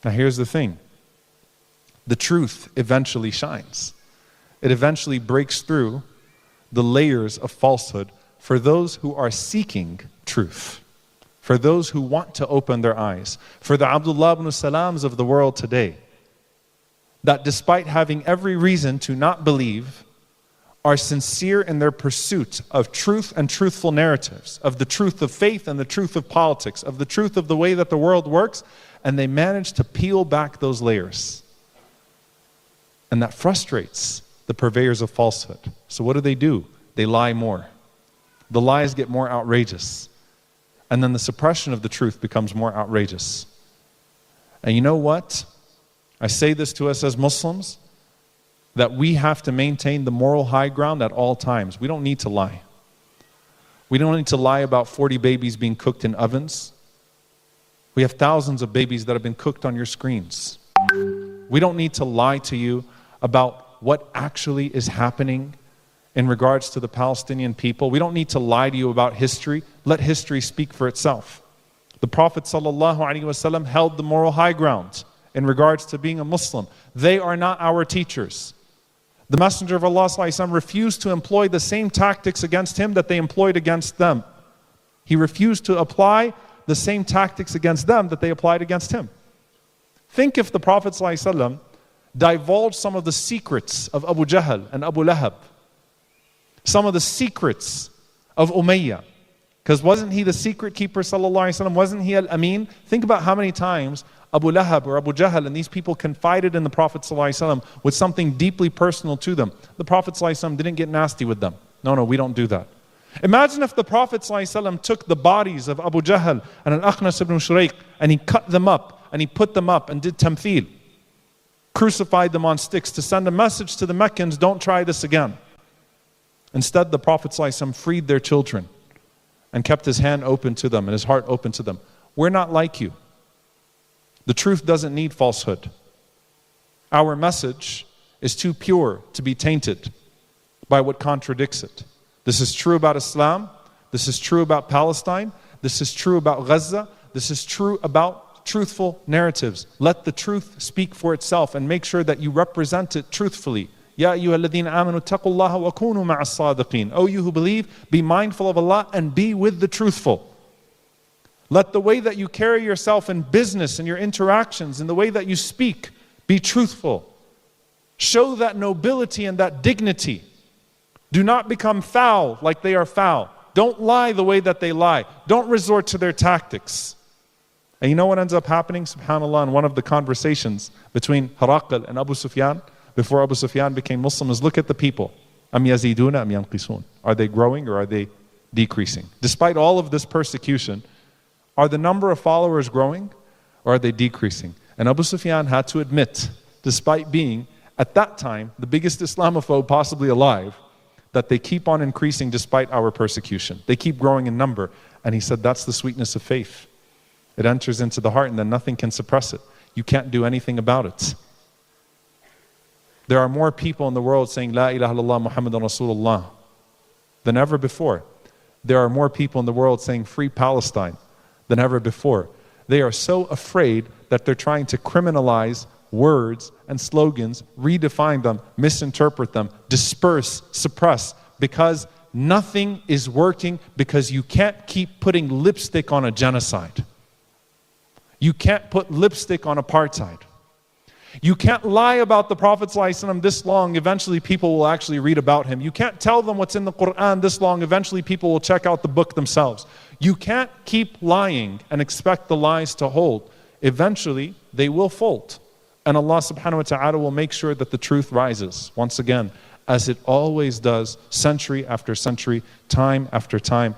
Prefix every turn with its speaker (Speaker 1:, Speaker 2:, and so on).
Speaker 1: Now here's the thing. The truth eventually shines. It eventually breaks through the layers of falsehood for those who are seeking truth, for those who want to open their eyes, for the Abdullah ibn Salams of the world today, that despite having every reason to not believe, are sincere in their pursuit of truth and truthful narratives, of the truth of faith and the truth of politics, of the truth of the way that the world works, and they manage to peel back those layers. And that frustrates the purveyors of falsehood. So what do? They lie more. The lies get more outrageous. And then the suppression of the truth becomes more outrageous. And you know what? I say this to us as Muslims, that we have to maintain the moral high ground at all times. We don't need to lie. We don't need to lie about 40 babies being cooked in ovens. We have thousands of babies that have been cooked on your screens. We don't need to lie to you about what actually is happening in regards to the Palestinian people. We don't need to lie to you about history. Let history speak for itself. The Prophet ﷺ held the moral high ground in regards to being a Muslim. They are not our teachers. The Messenger of Allah ﷺ refused to employ the same tactics against him that they employed against them. He refused to apply the same tactics against them that they applied against him. Think if the Prophet ﷺ divulged some of the secrets of Abu Jahl and Abu Lahab, some of the secrets of Umayyah, because wasn't he the secret keeper sallallahu alaihi wasallam? Wasn't he al-Amin? Think about how many times Abu Lahab or Abu Jahl and these people confided in the Prophet ﷺ with something deeply personal to them. The Prophet ﷺ didn't get nasty with them. No, we don't do that. Imagine if the Prophet ﷺ took the bodies of Abu Jahl and Al-Akhnas ibn Shaykh and he cut them up and he put them up and did tamthil, crucified them on sticks to send a message to the Meccans, don't try this again. Instead, the Prophet ﷺ freed their children and kept his hand open to them and his heart open to them. We're not like you. The truth doesn't need falsehood. Our message is too pure to be tainted by what contradicts it. This is true about Islam. This is true about Palestine. This is true about Gaza. This is true about truthful narratives. Let the truth speak for itself and make sure that you represent it truthfully. Ya ayyuhalladhina amanu taqullaha wa kunu ma'as sadiqin. O you who believe, be mindful of Allah and be with the truthful. Let the way that you carry yourself in business and your interactions, in the way that you speak, be truthful. Show that nobility and that dignity. Do not become foul like they are foul. Don't lie the way that they lie. Don't resort to their tactics. And you know what ends up happening, subhanAllah, in one of the conversations between Herakl and Abu Sufyan, before Abu Sufyan became Muslim, is look at the people. Am yaziduna am yanqisun. Are they growing or are they decreasing? Despite all of this persecution, are the number of followers growing or are they decreasing? And Abu Sufyan had to admit, despite being, at that time, the biggest Islamophobe possibly alive, that they keep on increasing despite our persecution. They keep growing in number. And he said, that's the sweetness of faith. It enters into the heart and then nothing can suppress it. You can't do anything about it. There are more people in the world saying, La ilaha illallah Muhammadan Rasulullah than ever before. There are more people in the world saying, free Palestine than ever before. They are so afraid that they're trying to criminalize words and slogans, redefine them, misinterpret them, disperse, suppress, because nothing is working, because you can't keep putting lipstick on a genocide. You can't put lipstick on apartheid. You can't lie about the Prophet ﷺ this long, eventually people will actually read about him. You can't tell them what's in the Quran this long, eventually people will check out the book themselves. You can't keep lying and expect the lies to hold. Eventually, they will fold. And Allah subhanahu wa ta'ala will make sure that the truth rises, once again, as it always does, century after century, time after time.